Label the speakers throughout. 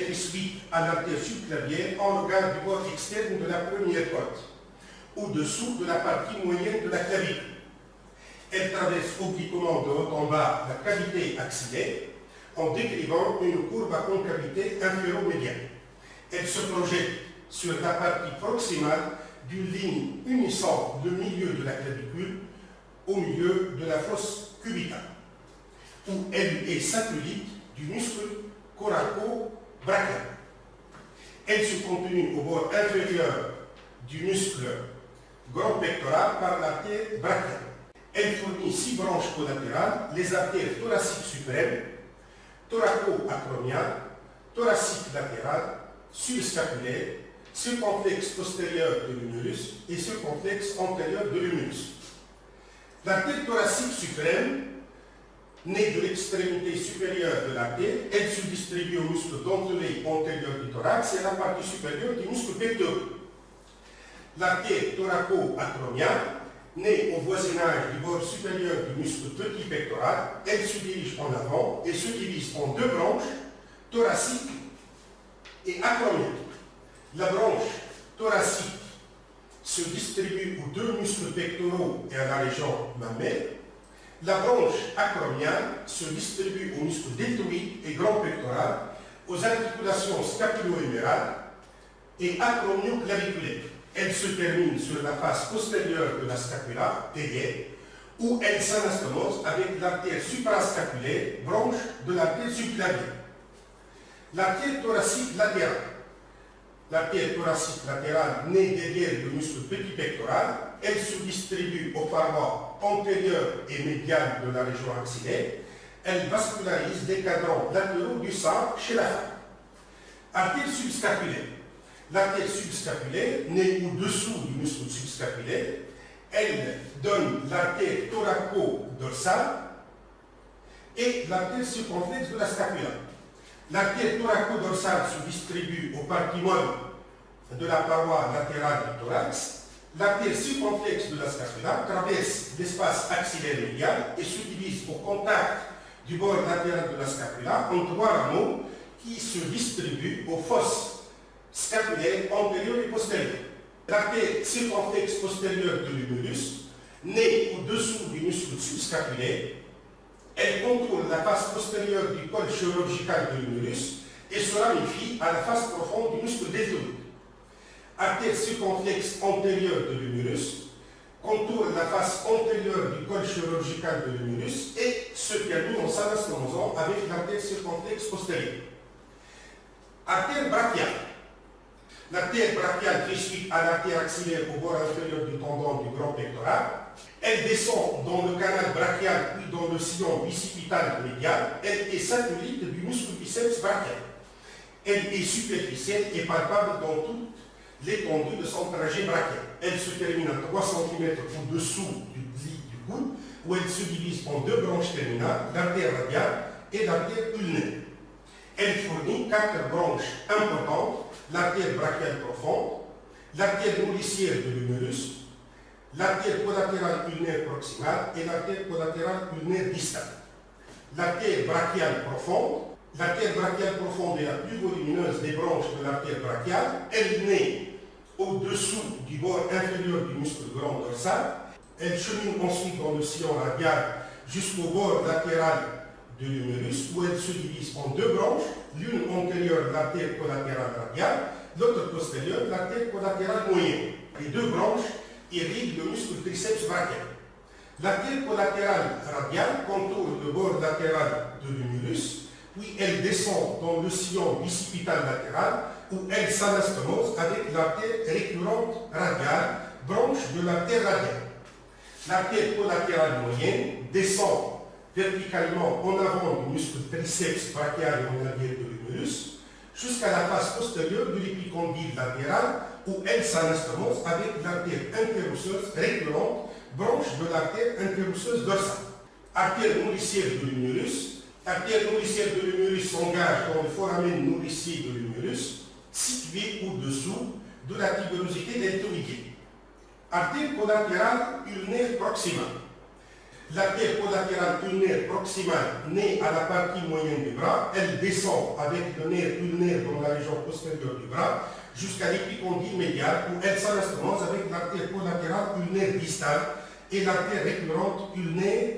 Speaker 1: Elle fait suite à l'artère subclavienne en regard du bord externe de la première côte, au-dessous de la partie moyenne de la clavicule. Elle traverse obliquement de haut en bas la cavité axillaire en décrivant une courbe à concavité inféro-médiane. Elle se projette sur la partie proximale d'une ligne unissant le milieu de la clavicule au milieu de la fosse cubitale, où elle est satellite du muscle coraco-brachial. Elle se continue au bord inférieur du muscle grand pectoral par l'artère brachiale. Elle fournit 6 branches collatérales, les artères thoraciques suprêmes, thoraco-acromiales, thoracique latérale, subscapulaire, circonflexe postérieur de l'humérus et circonflexe antérieur de l'humérus. L'artère thoracique suprême, née de l'extrémité supérieure de l'artère, elle se distribue au muscle dentelé antérieur du thorax et la partie supérieure du muscle pectoral. L'artère thoraco-acromiale, née au voisinage du bord supérieur du muscle petit pectoral, elle se dirige en avant et se divise en 2 branches, thoracique et acromiale. La branche thoracique se distribue aux 2 muscles pectoraux et à la région mammaire. La branche acromiale se distribue aux muscles deltoïde et grand pectoral, aux articulations scapulo-humérales et acromio-claviculaires. Elle se termine sur la face postérieure de la scapula, derrière, où elle s'anastomose avec l'artère suprascapulaire, branche de l'artère subclavienne. L'artère thoracique latérale. L'artère thoracique latérale, née derrière le muscle petit pectoral, elle se distribue aux parois antérieures et médiales de la région axillaire. Elle vascularise les cadrans latéraux du sang chez la femme. Artère subscapulaire. L'artère subscapulaire, née au-dessous du muscle subscapulaire, elle donne l'artère thoraco-dorsale et l'artère circonflexe de la scapula. L'artère thoraco-dorsale se distribue aux parties molles de la paroi latérale du thorax. L'artère circonflexe de la scapula traverse l'espace axillaire médial et se divise au contact du bord latéral de la scapula en 3 rameaux qui se distribuent aux fosses scapulaire antérieure et postérieure. L'artère circonflexe postérieure de l'humérus, née au-dessous du muscle subscapulaire, elle contourne la face postérieure du col chirurgical de l'humérus et se ramifie à la face profonde du muscle deltoïde. Artère circonflexe antérieure de l'humérus contourne la face antérieure du col chirurgical de l'humérus et se termine en s'anastomosant avec l'artère circonflexe postérieure. Artère brachiale. L'artère brachiale fait suite à l'artère axillaire au bord inférieur du tendon du grand pectoral. Elle descend dans le canal brachial puis dans le sillon bicipital médial. Elle est satellite du muscle biceps brachial. Elle est superficielle et palpable dans toute l'étendue de son trajet brachial. Elle se termine à 3 cm au-dessous du pli du coude, où elle se divise en 2 branches terminales, l'artère radiale et l'artère ulnaire. Elle fournit 4 branches importantes: l'artère brachiale profonde, l'artère nourricière de l'humérus, l'artère collatérale ulnaire proximale et l'artère collatérale ulnaire distale. L'artère brachiale profonde est la plus volumineuse des branches de l'artère brachiale. Elle naît au-dessous du bord inférieur du muscle grand dorsal. Elle chemine ensuite dans le sillon radial jusqu'au bord latéral de l'humérus, où elle se divise en 2 branches, l'une antérieure, l'artère collatérale radiale, l'autre postérieure, l'artère collatérale moyenne. Les 2 branches irriguent le muscle triceps brachial. L'artère collatérale radiale contourne le bord latéral de l'humérus, puis elle descend dans le sillon bicipital latéral, où elle s'anastomose avec l'artère récurrente radiale, branche de l'artère radiale. L'artère collatérale moyenne descend verticalement en avant du muscle triceps brachial et en arrière de l'humérus, jusqu'à la face postérieure de l'épicondyle latéral, où elle s'anastomose avec l'artère interosseuse récurrente, branche de l'artère interosseuse dorsale. Artère nourricière de l'humérus. L'artère nourricière de l'humérus s'engage dans le foramen nourricier de l'humérus, situé au-dessous de la tubérosité deltoïdienne. Artère collatérale ulnaire proximale. L'artère collatérale ulnaire proximale naît à la partie moyenne du bras. Elle descend avec le nerf ulnaire dans la région postérieure du bras jusqu'à l'épicondyle médial où elle s'anastomose avec l'artère collatérale ulnaire distale et l'artère récurrente ulnaire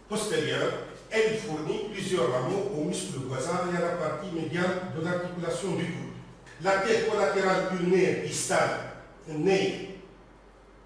Speaker 1: postérieure. Elle fournit plusieurs rameaux aux muscles voisins et à la partie médiale de l'articulation du coude. L'artère collatérale ulnaire distale naît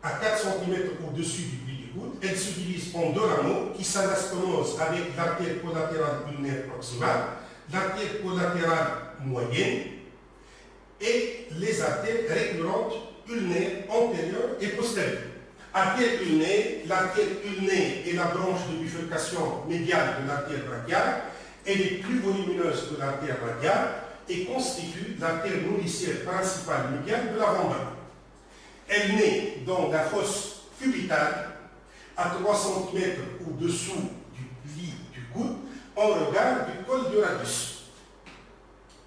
Speaker 1: à 4 cm au-dessus du pli du coude. Elle se divise en deux rameaux qui s'anastomosent avec l'artère collatérale ulnaire proximale, l'artère collatérale moyenne et les artères récurrentes ulnaires antérieures et postérieures. Artère ulnaire, l'artère ulnaire est la branche de bifurcation médiale de l'artère brachiale. Elle est plus volumineuse que l'artère radiale et constitue l'artère nourricière principale médiale de l'avant-bras. Elle naît dans la fosse cubitale à 3 cm au-dessous du pli du coude en regard du col du radius.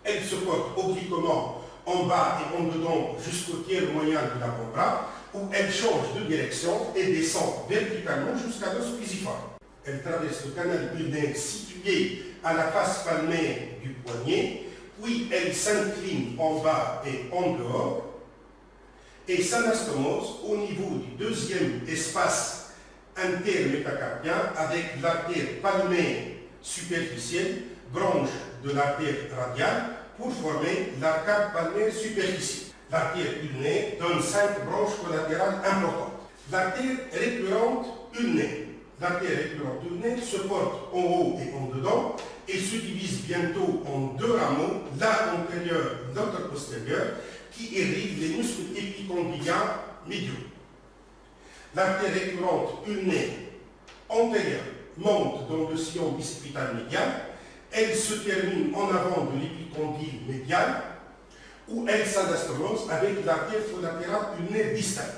Speaker 1: Elle se porte obliquement en bas et en dedans jusqu'au tiers moyen de l'avant-bras où elle change de direction et descend verticalement jusqu'à l'os pisiforme. Elle traverse le canal ulnaire situé à la face palmaire du poignet, puis elle s'incline en bas et en dehors et s'anastomose au niveau du deuxième espace intermétacarpien avec l'artère palmaire superficielle, branche de l'artère radiale, pour former l'arcade palmaire superficielle. L'artère ulnaire donne 5 branches collatérales importantes. L'artère récurrente ulnaire. L'artère récurrente ulnaire se porte en haut et en dedans et se divise bientôt en deux rameaux, l'un antérieur et l'autre postérieur, qui irriguent les muscles épicondyliens médiaux. L'artère récurrente ulnaire antérieure monte dans le sillon bicipital médial. Elle se termine en avant de l'épicondyle médial où elle s'anastomose avec l'artère collatérale ulnaire distale.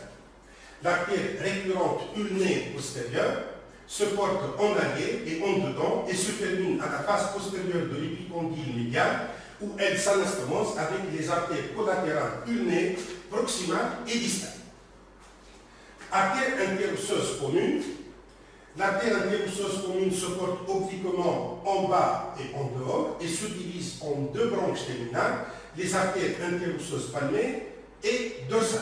Speaker 1: L'artère récurrente ulnaire postérieure se porte en arrière et en dedans et se termine à la face postérieure de l'épicondyle médial où elle s'anastomose avec les artères collatérales ulnaires proximales et distales. Artère interosseuse commune. L'artère interosseuse commune se porte obliquement en bas et en dehors et se divise en deux branches terminales, les artères interosseuses palmaires et dorsales.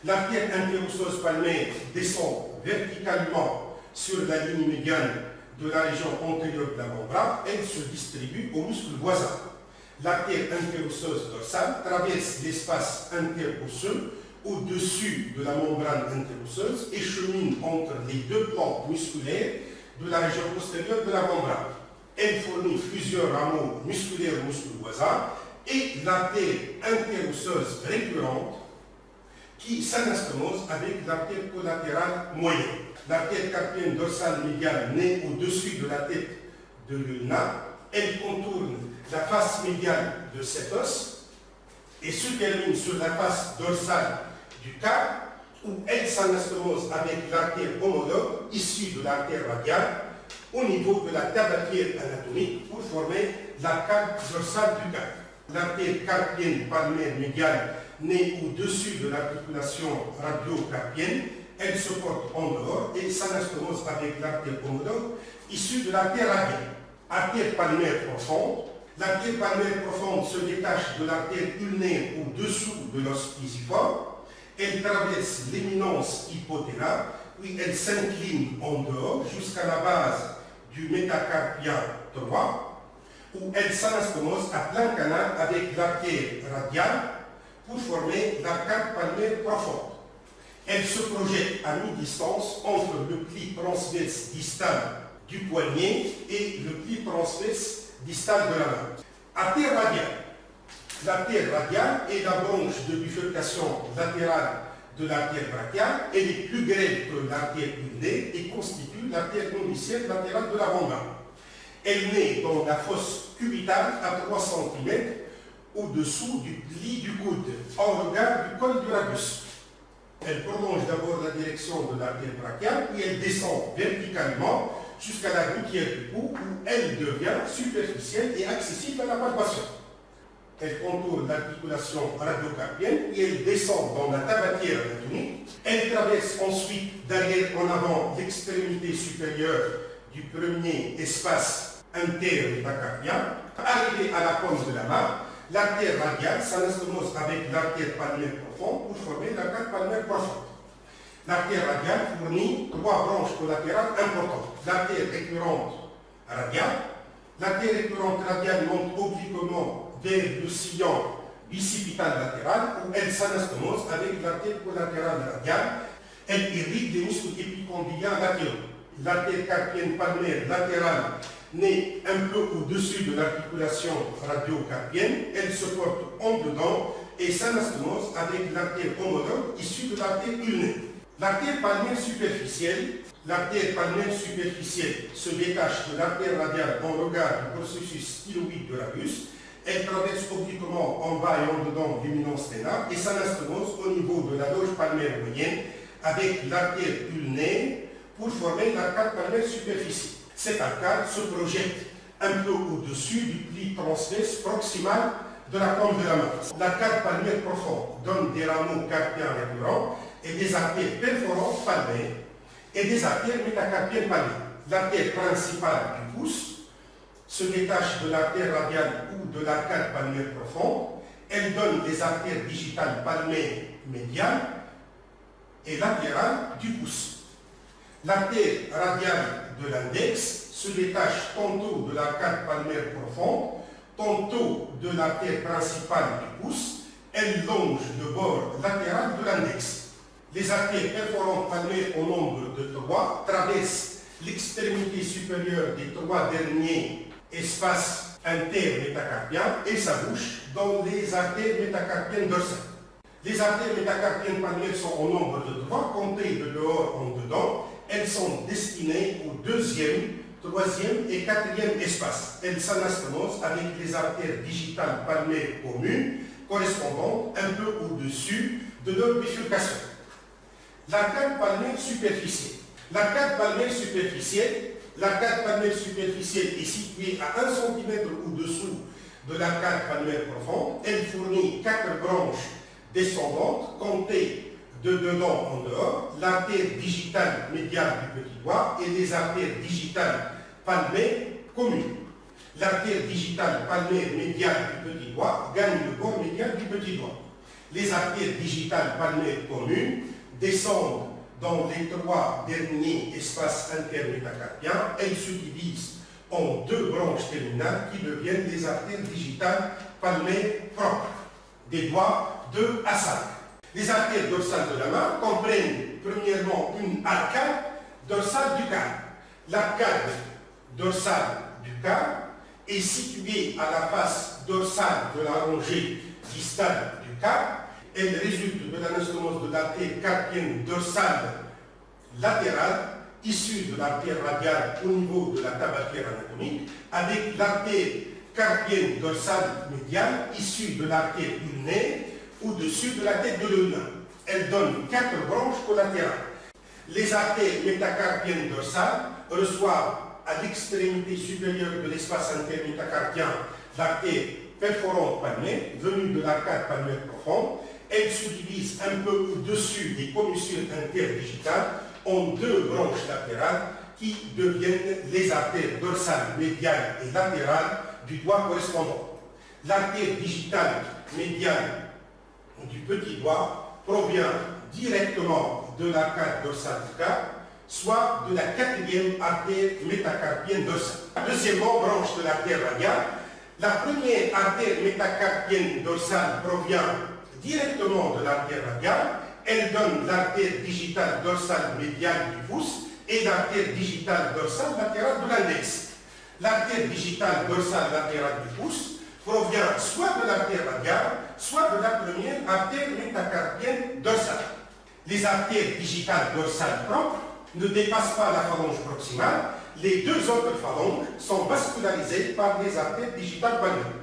Speaker 1: L'artère interosseuse palmaire descend verticalement sur la ligne médiane de la région antérieure de l'avant-bras. Elle se distribue aux muscles voisins. L'artère interosseuse dorsale traverse l'espace interosseux au-dessus de la membrane interosseuse et chemine entre les deux plans musculaires de la région postérieure de l'avant-bras. Elle fournit plusieurs rameaux musculaires aux muscles voisins et l'artère interosseuse récurrente qui s'anastomose avec l'artère collatérale moyenne. L'artère carpienne dorsale médiale naît au-dessus de la tête de l'ulna. Elle contourne la face médiane de cet os et se termine sur la face dorsale du carpe où elle s'anastomose avec l'artère homologue issue de l'artère radiale au niveau de la tabatière anatomique pour former l'arcade dorsale du carpe. L'artère carpienne palmaire médiale naît au-dessus de l'articulation radio-carpienne. Elle se porte en dehors et s'anastomose avec l'artère homologue issue de l'artère radiale. Artère palmaire profonde. L'artère palmaire profonde se détache de l'artère ulnaire au-dessous de l'os pisiforme. Elle traverse l'éminence hypothénale, puis elle s'incline en dehors jusqu'à la base du métacarpien droit, où elle s'anastomose à plein canal avec l'artère radiale pour former l'arcade palmaire profonde. Elle se projette à mi-distance entre le pli transverse distal du poignet et le pli transverse distal de la main. Artère radiale. L'artère radiale est la branche de bifurcation latérale de l'artère brachiale. Elle est plus grêle que l'artère ulnaire et constitue l'artère nourricière latérale de l'avant-bras. Elle naît dans la fosse cubitale à 3 cm au-dessous du pli du coude, en regard du col du radius. Elle prolonge d'abord la direction de l'artère brachiale, puis elle descend verticalement jusqu'à la gouttière du cou, où elle devient superficielle et accessible à la palpation. elle contourne l'articulation radiocarpienne et elle descend dans la tabatière anatomique. Elle traverse ensuite d'arrière en avant l'extrémité supérieure du premier espace intermétacarpien. Arrivée à la paume de la main, l'artère radiale s'anastomose avec l'artère palmaire profonde pour former l'arcade palmaire profonde. L'artère radiale fournit trois branches collatérales importantes. L'artère récurrente radiale. L'artère récurrente radiale monte obliquement vers le sillon bicipital latéral où elle s'anastomose avec l'artère collatérale radiale. Elle irrigue les muscles épicondyliens latéraux. L'artère carpienne palmaire latérale naît un peu au-dessus de l'articulation radiocarpienne. Elle se porte en dedans et s'anastomose avec l'artère homologue issue de l'artère ulnaire. L'artère palmaire superficielle se détache de l'artère radiale en regard du processus styloïde de l'abus. Elle traverse obliquement en bas et en dedans l'éminence sténale et s'anastomose au niveau de la loge palmaire moyenne avec l'artère ulnaire pour former l'arcade palmaire superficielle. Cette arcade se projette un peu au-dessus du pli transverse proximal de la paume de la main. L'arcade palmaire profonde donne des rameaux carpiens récurrents et des artères perforantes palmaires et des artères métacarpiennes palmaires. L'artère principale du pouce se détache de l'artère radiale ou de l'arcade palmaire profonde. Elle donne des artères digitales palmaires médiales et latérales du pouce. L'artère radiale de l'index se détache tantôt de l'arcade palmaire profonde, tantôt de l'artère principale du pouce. Elle longe le bord latéral de l'index. Les artères perforantes palmaires au nombre de 3 traversent l'extrémité supérieure des 3 derniers espaces intermétacarpiens et s'abouchent dans les artères métacarpiennes dorsales. Les artères métacarpiennes palmaires sont au nombre de 3, comptées de dehors en dedans. Elles sont destinées au 2e, 3e et 4e espace. Elles s'anastomosent avec les artères digitales palmaires communes correspondant un peu au-dessus de leur bifurcation. L'arcade palmaire superficielle. L'arcade palmaire superficielle est située à 1 cm au-dessous de l'arcade palmaire profonde. Elle fournit 4 branches descendantes comptées de dedans en dehors, l'artère digitale médiale du petit doigt et les artères digitales palmaires communes. L'artère digitale palmaire médiale du petit doigt gagne le bord médial du petit doigt. Les artères digitales palmaires communes descendent dans les 3 derniers espaces intermétacarpiens. Elles se divisent en 2 branches terminales qui deviennent les artères digitales palmaires propres, des doigts 2 à 5. Les artères dorsales de la main comprennent premièrement une arcade dorsale du carpe. L'arcade dorsale du carpe est située à la face dorsale de la rangée distale du carpe. Elle résulte de l'anastomose de l'artère carpienne dorsale latérale issue de l'artère radiale au niveau de la tabatière anatomique avec l'artère carpienne dorsale médiale issue de l'artère ulnaire au-dessus de la tête de l'ulna. Elle donne 4 branches collatérales. Les artères métacarpiennes dorsales reçoivent à l'extrémité supérieure de l'espace intermétacarpien l'artère perforante palmaire venue de l'arcade palmaire profonde. Elle se divise un peu au-dessus des commissures interdigitales en 2 branches latérales qui deviennent les artères dorsales médiales et latérales du doigt correspondant. L'artère digitale médiale du petit doigt provient directement de l'arcade dorsale du carpe, soit de la 4e artère métacarpienne dorsale. Deuxièmement, branche de l'artère radiale. La première artère métacarpienne dorsale provient directement de l'artère radiale. Elle donne l'artère digitale dorsale médiale du pouce et l'artère digitale dorsale latérale de l'index. L'artère digitale dorsale latérale du pouce provient soit de l'artère radiale, soit de la première artère métacarpienne dorsale. Les artères digitales dorsales propres ne dépassent pas la phalange proximale. Les 2 autres phalanges sont vascularisées par les artères digitales palmaires.